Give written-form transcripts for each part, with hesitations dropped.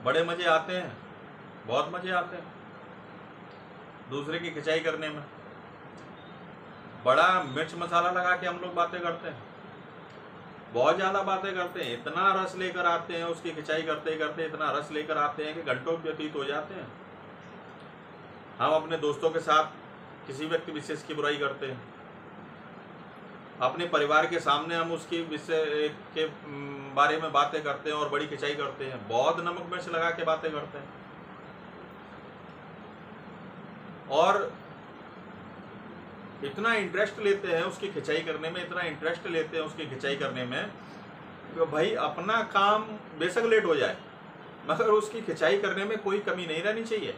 बड़े मजे आते हैं, बहुत मजे आते हैं दूसरे की खिंचाई करने में। बड़ा मिर्च मसाला लगा के हम लोग बातें करते हैं, बहुत ज़्यादा बातें करते हैं, इतना रस लेकर आते हैं उसकी खिंचाई करते करते, इतना रस लेकर आते हैं कि घंटों व्यतीत हो जाते हैं। हम अपने दोस्तों के साथ किसी व्यक्ति विशेष की बुराई करते हैं, अपने परिवार के सामने हम उसकी विषय के बारे में बातें करते हैं और बड़ी खिंचाई करते हैं, बहुत नमक मिर्च लगा के बातें करते हैं। और इतना इंटरेस्ट लेते हैं उसकी खिंचाई करने में, इतना इंटरेस्ट लेते हैं उसकी खिंचाई करने में कि भाई अपना काम बेशक लेट हो जाए मगर उसकी खिंचाई करने में कोई कमी नहीं रहनी चाहिए।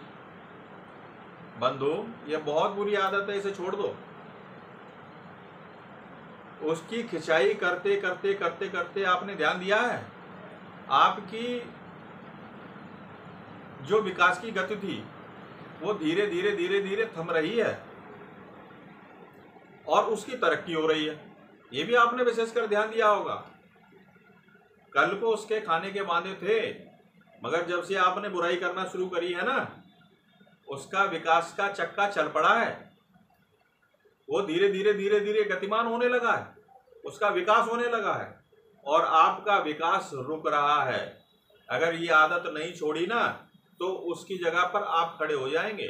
बंधु, ये बहुत बुरी आदत है, इसे छोड़ दो। उसकी खिंचाई करते करते करते करते आपने ध्यान दिया है, आपकी जो विकास की गति थी वो धीरे धीरे धीरे धीरे थम रही है और उसकी तरक्की हो रही है। ये भी आपने विशेषकर ध्यान दिया होगा। कल को उसके खाने के वादे थे मगर जब से आपने बुराई करना शुरू करी है ना, उसका विकास का चक्का चल पड़ा है, वो धीरे धीरे धीरे धीरे गतिमान होने लगा है, उसका विकास होने लगा है और आपका विकास रुक रहा है। अगर ये आदत नहीं छोड़ी ना तो उसकी जगह पर आप खड़े हो जाएंगे।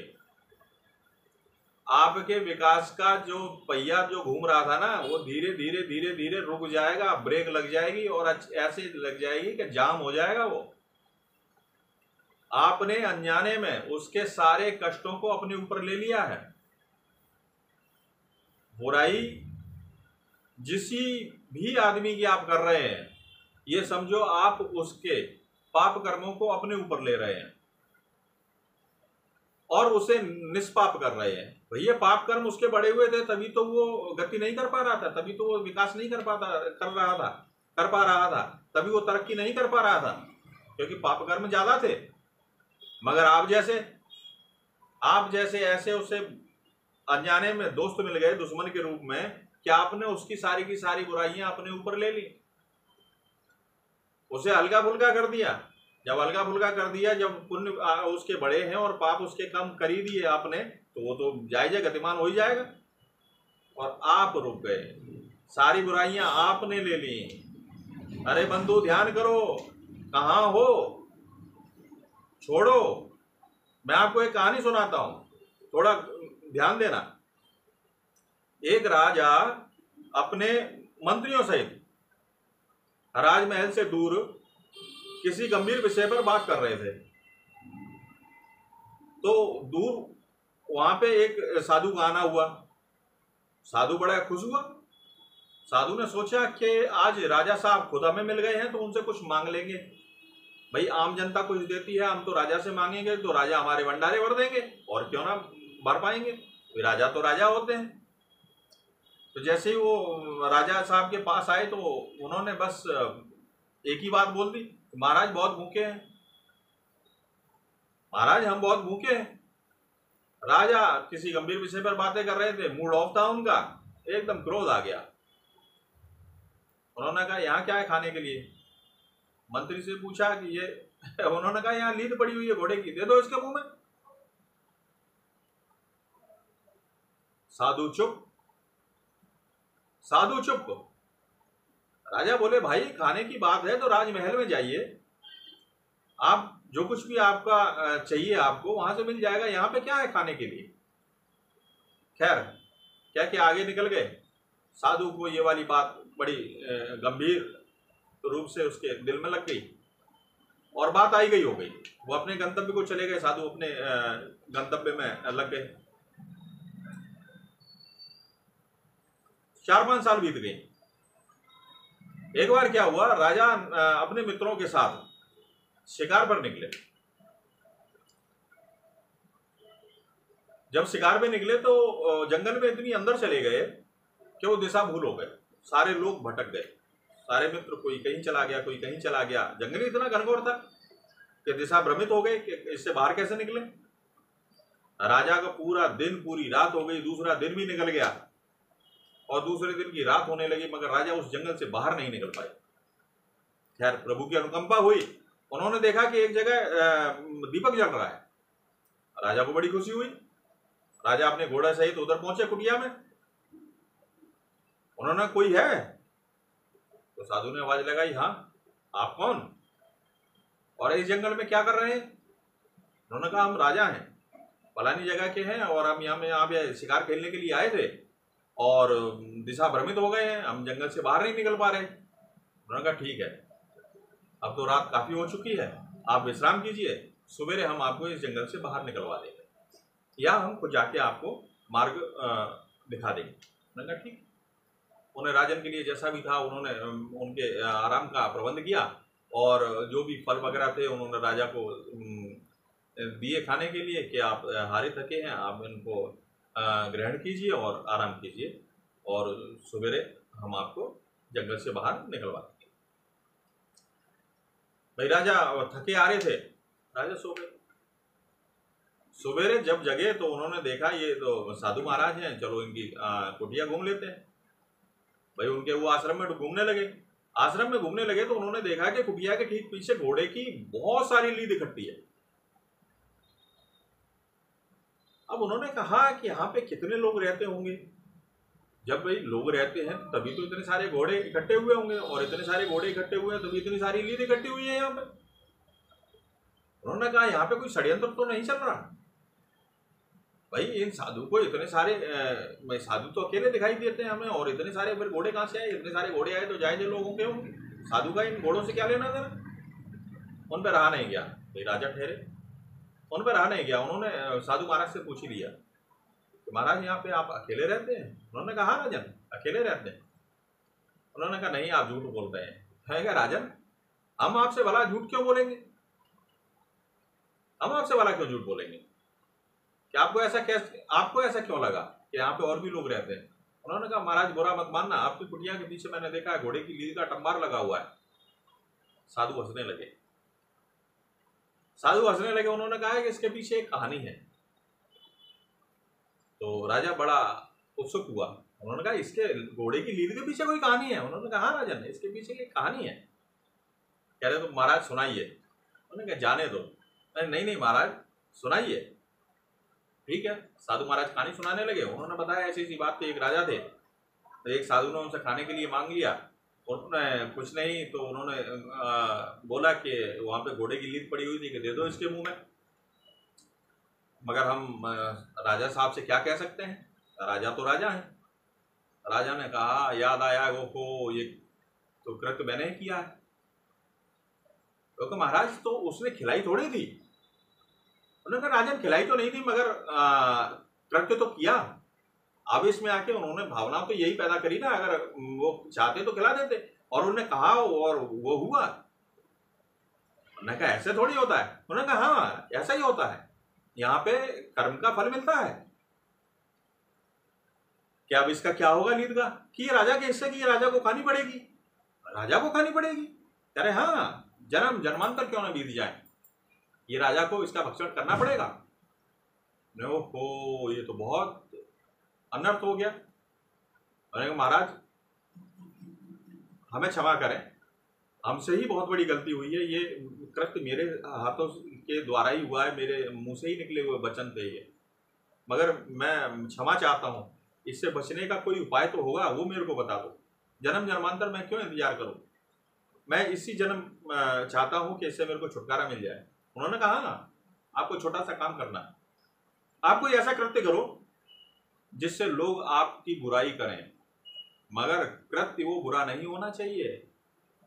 आपके विकास का जो पहिया जो घूम रहा था ना वो धीरे धीरे धीरे धीरे रुक जाएगा, ब्रेक लग जाएगी और ऐसे लग जाएगी कि जाम हो जाएगा वो। आपने अनजाने में उसके सारे कष्टों को अपने ऊपर ले लिया है। बुराई जिसी भी आदमी की आप कर रहे हैं, ये समझो आप उसके पाप कर्मों को अपने ऊपर ले रहे हैं और उसे निष्पाप कर रहे हैं। भैया पाप कर्म उसके बढ़े हुए थे तभी तो वो गति नहीं कर पा रहा था, तभी तो वो विकास नहीं कर पा रहा था, तभी वो तरक्की नहीं कर पा रहा था क्योंकि पाप कर्म ज्यादा थे। मगर आप जैसे ऐसे उसे अनजाने में दोस्त मिल गए दुश्मन के रूप में, क्या आपने उसकी सारी की सारी बुराइयां अपने ऊपर ले ली, उसे हल्का फुल्का कर दिया। जब हल्का फुल्का कर दिया, जब पुण्य उसके बड़े हैं और पाप उसके कम कर ही दिए आपने, तो वो तो जायज गतिमान हो ही जाएगा और आप रुक गए, सारी बुराइयां आपने ले ली। अरे बंधु ध्यान करो, कहाँ हो, छोड़ो। मैं आपको एक कहानी सुनाता हूं, थोड़ा ध्यान देना। एक राजा अपने मंत्रियों सहित राजमहल से दूर किसी गंभीर विषय पर बात कर रहे थे। तो दूर वहां पे एक साधु का आना हुआ। साधु बड़ा खुश हुआ। साधु ने सोचा कि आज राजा साहब खुद हमें मिल गए हैं तो उनसे कुछ मांग लेंगे। भाई आम जनता कुछ देती है, हम तो राजा से मांगेंगे तो राजा हमारे भंडारे भर देंगे और क्यों ना भर पाएंगे, राजा तो राजा होते हैं। तो जैसे ही वो राजा साहब के पास आए तो उन्होंने बस एक ही बात बोल दी, महाराज बहुत भूखे हैं, महाराज हम बहुत भूखे हैं। राजा किसी गंभीर विषय पर बातें कर रहे थे, मूड ऑफ था उनका, एकदम क्रोध आ गया। उन्होंने कहा यहाँ क्या है खाने के लिए? मंत्री से पूछा कि ये उन्होंने कहा यहाँ लीद पड़ी हुई है घोड़े की, दे दो इसके मुंह में। साधु चुप, साधु चुप। राजा बोले भाई खाने की बात है तो राजमहल में जाइए, आप जो कुछ भी आपका चाहिए आपको वहां से मिल जाएगा, यहाँ पे क्या है खाने के लिए? खैर क्या क्या आगे निकल गए। साधु को ये वाली बात बड़ी गंभीर रूप से उसके दिल में लग गई और बात आई गई हो गई। वो अपने गंतव्य को चले गए, साधु अपने गंतव्य में लग गए। 4-5 साल बीत गए। एक बार क्या हुआ, राजा अपने मित्रों के साथ शिकार पर निकले। जब शिकार पे निकले तो जंगल में इतनी अंदर चले गए कि वो दिशा भूल हो गए। सारे लोग भटक गए, सारे मित्र कोई कहीं चला गया, कोई कहीं चला गया। जंगल इतना घनघोर था कि दिशा भ्रमित हो गए कि इससे बाहर कैसे निकले। राजा का पूरा दिन, पूरी रात हो गई, दूसरा दिन भी निकल गया और दूसरे दिन की रात होने लगी, मगर राजा उस जंगल से बाहर नहीं निकल पाए। खैर प्रभु की अनुकंपा हुई, उन्होंने देखा कि एक जगह दीपक जल रहा है। राजा को बड़ी खुशी हुई। राजा अपने घोड़ा सहित उधर पहुंचे कुटिया में। उन्होंने, कोई है? तो साधु ने आवाज लगाई, हाँ, आप कौन और इस जंगल में क्या कर रहे हैं? उन्होंने कहा, हम राजा हैं, फलानी जगह के हैं और हम यहाँ पे शिकार खेलने के लिए आए थे और दिशा भ्रमित हो गए हैं, हम जंगल से बाहर नहीं निकल पा रहे। उन्होंने कहा, ठीक है, अब तो रात काफी हो चुकी है, आप विश्राम कीजिए, सवेरे हम आपको इस जंगल से बाहर निकलवा देंगे या हम खुद जाके आपको मार्ग दिखा देंगे। उन्होंने कहा, ठीक। उन्हें राजन के लिए जैसा भी था उन्होंने उनके आराम का प्रबंध किया और जो भी फल वगैरह थे उन्होंने राजा को दिए खाने के लिए कि आप हारे थके हैं, आप इनको ग्रहण कीजिए और आराम कीजिए और सवेरे हम आपको जंगल से बाहर निकलवा देंगे। भाई राजा थके आ रहे थे, राजा सो गए। सवेरे जब जगे तो उन्होंने देखा ये तो साधु महाराज हैं, चलो इनकी कुटिया घूम लेते हैं। भाई उनके वो आश्रम में घूमने लगे। आश्रम में घूमने लगे तो उन्होंने देखा कि कुटिया के ठीक पीछे घोड़े की बहुत सारी लीद इकट्ठी है। अब उन्होंने कहा कि यहाँ पे कितने लोग रहते होंगे? जब भाई लोग रहते हैं तभी तो इतने सारे घोड़े इकट्ठे हुए होंगे और इतने सारे घोड़े इकट्ठे हुए हैं तभी इतनी सारी लीद इकट्ठी हुई है यहाँ पे। उन्होंने कहा, यहाँ पे कोई षड्यंत्र तो नहीं चल रहा? भाई इन साधु को इतने सारे साधु तो अकेले दिखाई देते हैं हमें और इतने सारे फिर घोड़े कहाँ से आए? इतने सारे घोड़े आए तो जायजे लोगों के होंगे, साधु का इन घोड़ों से क्या लेना देना? उन पर रहा नहीं गया। भाई राजा ठहरे, उन पर रहा नहीं गया। उन्होंने साधु महाराज से पूछ लिया कि महाराज यहाँ पे आप अकेले रहते हैं? उन्होंने कहा, हाँ राजन, अकेले रहते हैं। उन्होंने कहा, नहीं, आप झूठ बोल रहे हैं। है क्या राजन? हम आपसे भला झूठ क्यों बोलेंगे? हम आपसे भला क्यों झूठ बोलेंगे? कि आपको ऐसा क्यों लगा कि यहाँ पे और भी लोग रहते हैं? उन्होंने कहा, महाराज बुरा मत मानना, आपकी कुटिया के पीछे मैंने देखा है घोड़े की लीद का टंबार लगा हुआ है। साधु हंसने लगे। उन्होंने कहा कि इसके पीछे एक कहानी है। तो राजा बड़ा उत्सुक हुआ। उन्होंने कहा, इसके घोड़े की लीद के पीछे कोई कहानी है? उन्होंने कहा, हाँ राजन, इसके पीछे एक कहानी है। कह रहे, तो महाराज सुनाइए। उन्होंने कहा, जाने दो। नहीं महाराज, सुनाइए। ठीक है, साधु महाराज कहानी सुनाने लगे। उन्होंने बताया, ऐसी सी बात थी, एक राजा थे, तो एक साधु ने उनसे खाने के लिए मांग लिया। उन्होंने कुछ नहीं तो उन्होंने बोला कि वहां पे घोड़े की लीद पड़ी हुई थी कि दे दो इसके मुंह में। मगर हम राजा साहब से क्या कह सकते हैं, राजा तो राजा है। राजा ने कहा, याद आया वो ये तो कृत्य मैंने किया है। क्योंकि महाराज तो उसने खिलाई थोड़ी थी। उन्होंने कहा, राजन खिलाई तो नहीं थी मगर कृत्य तो किया। अब इसमें आके उन्होंने भावना तो यही पैदा करी ना, अगर वो चाहते तो खिला देते। और उन्होंने कहा और वो हुआ। उन्होंने कहा, ऐसे थोड़ी होता है। उन्होंने कहा, हाँ ऐसा ही होता है, यहाँ पे कर्म का फल मिलता है। क्या अब इसका क्या होगा लीद का? कि राजा के हिस्से की राजा को खानी पड़ेगी। राजा को खानी पड़ेगी? कह रहे, हाँ, जन्म जन्मांतर क्यों ना बीत जाए, ये राजा को इसका भक्षण करना पड़ेगा। ओहो, ये तो बहुत अनर्थ हो गया। मैंने महाराज हमें क्षमा करें, हमसे ही बहुत बड़ी गलती हुई है। ये कृत्य मेरे हाथों के द्वारा ही हुआ है, मेरे मुंह से ही निकले हुए वचन थे ये, मगर मैं क्षमा चाहता हूँ। इससे बचने का कोई उपाय तो होगा, वो मेरे को बता दो। जन्म जन्मांतर मैं क्यों इंतजार करूँ? मैं इसी जन्म चाहता हूँ कि इससे मेरे को छुटकारा मिल जाए। उन्होंने कहा ना, आपको छोटा सा काम करना है, आप कोई ऐसा कृत्य करो जिससे लोग आपकी बुराई करें, मगर कृत्य वो बुरा नहीं होना चाहिए।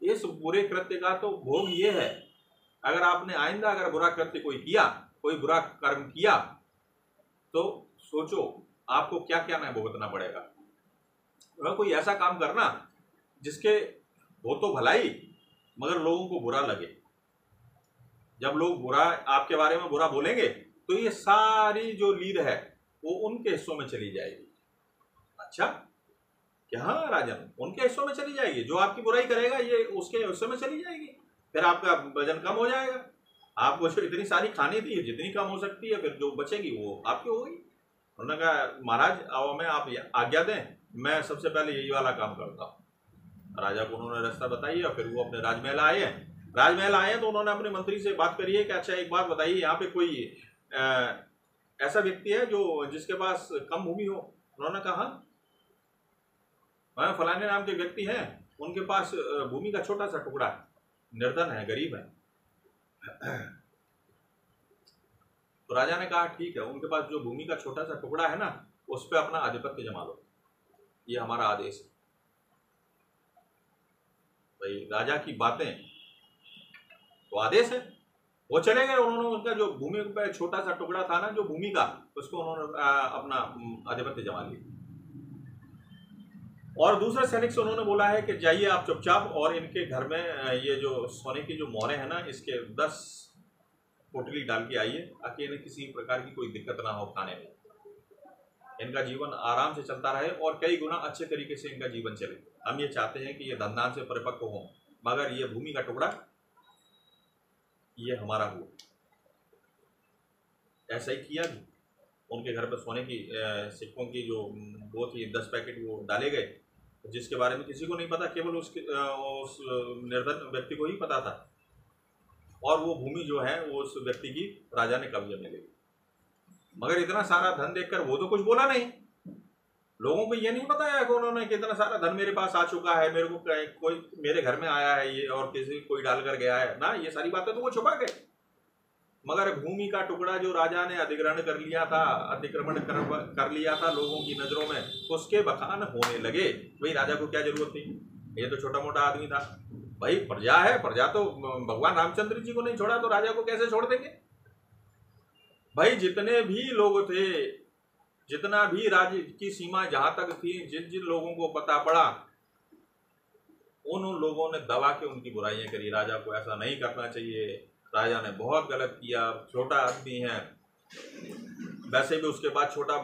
इस बुरे कृत्य का तो भोग ये है, अगर आपने आइंदा अगर बुरा कृत्य कोई किया, कोई बुरा कर्म किया, तो सोचो आपको क्या क्या नहीं भुगतना पड़ेगा। वह कोई ऐसा काम करना जिसके हो तो भलाई मगर लोगों को बुरा लगे। जब लोग बुरा आपके बारे में बुरा बोलेंगे तो ये सारी जो लीद है वो उनके हिस्सों में चली जाएगी। अच्छा, क्या? हाँ राजन, उनके हिस्सों में चली जाएगी। जो आपकी बुराई करेगा ये उसके हिस्सों में चली जाएगी, फिर आपका वजन कम हो जाएगा। आपको जो इतनी सारी खानी थी जितनी कम हो सकती है, फिर जो बचेगी वो आपकी होगी। उन्होंने कहा, महाराज आओ, मैं आप आज्ञा दें, मैं सबसे पहले यही वाला काम करता हूँ। राजा को उन्होंने रास्ता बताई और फिर वो अपने राजमहल आए। राजमहल आए हैं तो उन्होंने अपने मंत्री से बात करी है कि अच्छा एक बात बताइए, यहाँ पे कोई ऐसा व्यक्ति है जो जिसके पास कम भूमि हो। उन्होंने कहा वह फलाने नाम के व्यक्ति हैं, उनके पास भूमि का छोटा सा टुकड़ा, निर्धन है, गरीब है। तो राजा ने कहा ठीक है, उनके पास जो भूमि का छोटा सा टुकड़ा है ना, उस पर अपना आधिपत्य जमा लो, ये हमारा आदेश है। भाई राजा की बातें तो आदेश है। वो चले गए, उन्होंने उनका जो भूमि पे छोटा सा टुकड़ा था ना, जो भूमि का, उसको उन्होंने अपना आधिपत्य जमा लिया। और दूसरे सैनिक से उन्होंने बोला है कि जाइए आप चुपचाप, और इनके घर में ये जो सोने की जो मोहरें हैं ना, इसके 10 पोटली डाल के आइए, ताकि इन्हें किसी प्रकार की कोई दिक्कत ना हो खाने में, इनका जीवन आराम से चलता रहे और कई गुना अच्छे तरीके से इनका जीवन चले। हम ये चाहते हैं कि ये धनदान से परिपक्व हो, मगर ये भूमि का टुकड़ा ये हमारा हुआ। ऐसा ही किया भी, उनके घर पर सोने की सिक्कों की जो वो थी 10 पैकेट वो डाले गए, जिसके बारे में किसी को नहीं पता, केवल उस निर्धन व्यक्ति को ही पता था। और वो भूमि जो है वो उस व्यक्ति की राजा ने कब्जे में ले ली। मगर इतना सारा धन देखकर वो तो कुछ बोला नहीं। लोगों को ये नहीं बताया कि उन्होंने कितना सारा धन मेरे पास आ चुका है, मेरे को कोई मेरे घर में आया है ये, और किसी कोई डाल कर गया है ना, ये सारी बातें तो वो छुपा गए। मगर भूमि का टुकड़ा जो राजा ने अधिग्रहण कर लिया था, अतिक्रमण कर लिया था लोगों की नजरों में, उसके बखान होने लगे। भाई राजा को क्या जरूरत थी, ये तो छोटा मोटा आदमी था। भाई प्रजा है, प्रजा तो भगवान रामचंद्र जी को नहीं छोड़ा तो राजा को कैसे छोड़ देंगे। भाई जितने भी लोग थे, जितना भी राज्य की सीमा जहां तक थी, जिन जिन लोगों को पता पड़ा, उन लोगों ने दबा के उनकी बुराइयां करी। राजा को ऐसा नहीं करना चाहिए, राजा ने बहुत गलत किया, छोटा आदमी है। वैसे भी उसके बाद छोटा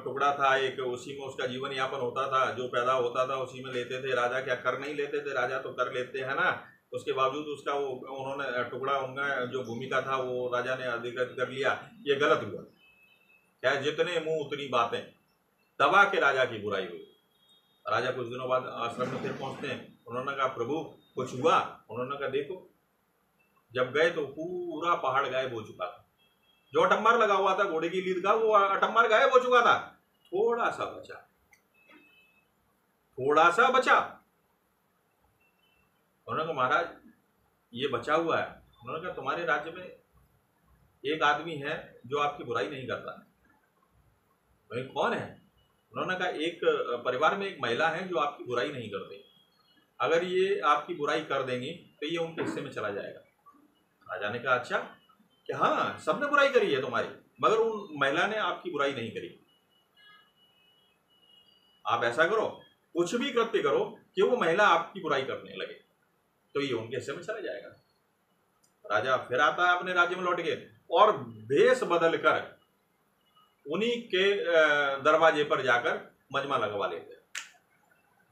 टुकड़ा था एक, उसी में उसका जीवन यापन होता था, जो पैदा होता था उसी में लेते थे। राजा क्या कर नहीं लेते थे, राजा तो कर लेते हैं ना। उसके बावजूद उसका वो उन्होंने टुकड़ा, उनका जो भूमिका था वो राजा ने अधिकृत कर लिया, ये गलत हुआ। क्या जितने मुंह उतनी बातें, दबा के राजा की बुराई हुई। राजा कुछ दिनों बाद आश्रम में फिर पहुंचते हैं। उन्होंने कहा प्रभु कुछ हुआ? उन्होंने कहा देखो, जब गए तो पूरा पहाड़ गायब हो चुका था। जो अटम्बर लगा हुआ था घोड़े की लीद का, वो अटम्बर गायब हो चुका था। थोड़ा सा बचा, थोड़ा सा बचा। उन्होंने कहा महाराज ये बचा हुआ है। उन्होंने कहा तुम्हारे राज्य में एक आदमी है जो आपकी बुराई नहीं करता। भाई कौन है? उन्होंने कहा एक परिवार में एक महिला है जो आपकी बुराई नहीं करती। अगर ये आपकी बुराई कर देंगी तो ये उनके हिस्से में चला जाएगा। राजा ने कहा अच्छा, कि हाँ सबने बुराई करी है तुम्हारी, मगर उन महिला ने आपकी बुराई नहीं करी। आप ऐसा करो, कुछ भी कृत्य करो कि वो महिला आपकी बुराई करने लगे, तो ये उनके हिस्से में चला जाएगा। राजा फिर आता है अपने राज्य में लौट के, और भेष बदल कर उन्हीं के दरवाजे पर जाकर मजमा लगवा लेते हैं।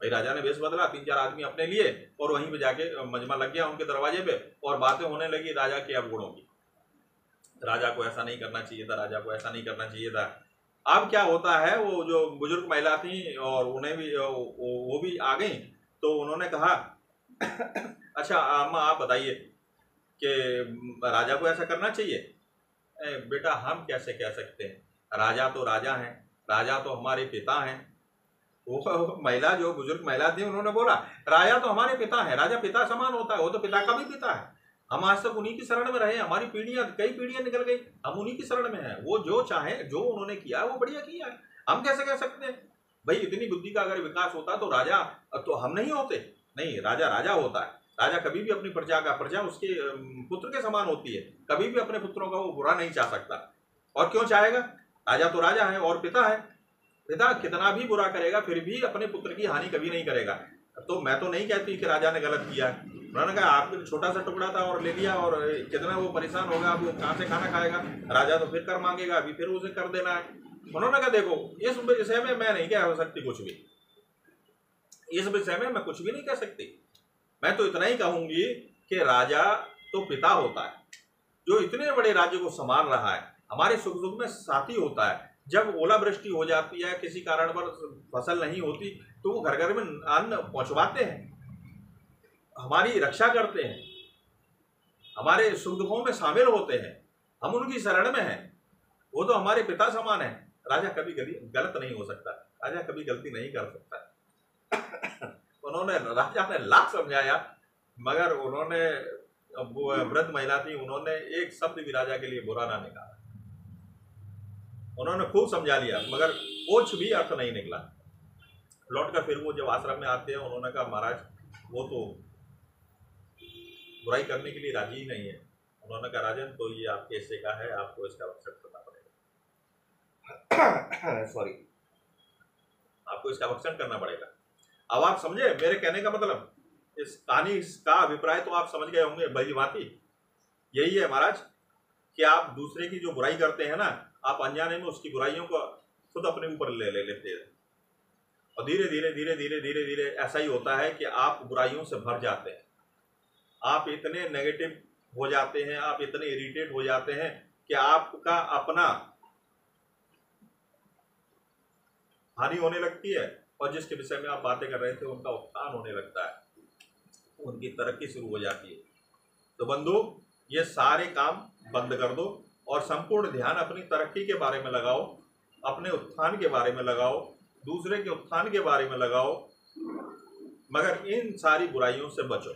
भाई राजा ने भेष बदला, 3-4 आदमी अपने लिए, और वहीं पे जाके मजमा लग गया उनके दरवाजे पे, और बातें होने लगी राजा के अवगुणों की। राजा को ऐसा नहीं करना चाहिए था, राजा को ऐसा नहीं करना चाहिए था। अब क्या होता है, वो जो बुजुर्ग महिला थी और उन्हें भी वो भी आ गई, तो उन्होंने कहा अच्छा अम्मा आप बताइए कि राजा को ऐसा करना चाहिए? बेटा हम कैसे कह सकते हैं, राजा तो राजा हैं, राजा तो हमारे पिता हैं। वो महिला, जो बुजुर्ग महिला थी, उन्होंने बोला राजा तो हमारे पिता है, राजा पिता समान होता है, वो तो पिता का भी पिता है। हम आज तक उन्हीं की शरण में रहे, हमारी पीढ़ियां, कई पीढ़ियां निकल गई, हम उन्हीं की शरण में हैं। वो जो चाहे, जो उन्होंने किया वो बढ़िया किया है, हम कैसे कह सकते हैं? भाई इतनी बुद्धि का अगर विकास होता तो राजा तो हम नहीं होते। नहीं, राजा राजा होता है। राजा कभी भी अपनी प्रजा उसके पुत्र के समान होती है, कभी भी अपने पुत्रों का वो बुरा नहीं चाह सकता। और क्यों चाहेगा? राजा तो राजा है और पिता है। पिता कितना भी बुरा करेगा फिर भी अपने पुत्र की हानि कभी नहीं करेगा। तो मैं तो नहीं कहती कि राजा ने गलत किया। उन्होंने कहा आपके छोटा सा टुकड़ा था और ले लिया, और कितना वो परेशान होगा, अब वो कहाँ से खाना खाएगा? राजा तो फिर कर मांगेगा, अभी फिर उसे कर देना है। उन्होंने कहा देखो इस विषय में मैं नहीं कह सकती कुछ भी, इस विषय में मैं कुछ भी नहीं कह सकती। मैं तो इतना ही कहूंगी कि राजा तो पिता होता है, जो इतने बड़े राज्य को संभाल रहा है, हमारे सुख दुख में साथी होता है। जब ओलावृष्टि हो जाती है, किसी कारण पर फसल नहीं होती, तो वो घर घर में अन्न पहुंचवाते हैं, हमारी रक्षा करते हैं। हमारे सुख दुखों में शामिल होते हैं, हम उनकी शरण में हैं, वो तो हमारे पिता समान है। राजा कभी गलत नहीं हो सकता, राजा कभी गलती नहीं कर सकता। उन्होंने, राजा ने लाख समझाया, मगर उन्होंने, वो वृद्ध महिला थी, उन्होंने एक शब्द भी राजा के लिए बुरा ना निकाला। उन्होंने खूब समझा लिया, मगर कुछ भी अर्थ नहीं निकला। लौट कर फिर वो जब आश्रम में आते हैं, उन्होंने कहा महाराज वो तो बुराई करने के लिए राजी ही नहीं है। उन्होंने कहा राजन, तो ये आपके हिस्से का है, आपको इसका रक्षण करना पड़ेगा। सॉरी, आपको इसका रक्षण करना पड़ेगा। अब आप समझे मेरे कहने का मतलब, इस कहानी का अभिप्राय तो आप समझ गए होंगे भली भांति। यही है महाराज कि आप दूसरे की जो बुराई करते हैं ना, आप अनजाने में उसकी बुराइयों को खुद अपने ऊपर ले लेते हैं, और धीरे धीरे धीरे धीरे धीरे धीरे ऐसा ही होता है कि आप बुराइयों से भर जाते हैं। आप इतने नेगेटिव हो जाते हैं, आप इतने इरिटेट हो जाते हैं कि आपका अपना हानि होने लगती है, और जिसके विषय में आप बातें कर रहे थे उनका उत्थान होने लगता है, उनकी तरक्की शुरू हो जाती है। तो बंधु, ये सारे काम बंद कर दो और संपूर्ण ध्यान अपनी तरक्की के बारे में लगाओ, अपने उत्थान के बारे में लगाओ, दूसरे के उत्थान के बारे में लगाओ, मगर इन सारी बुराइयों से बचो।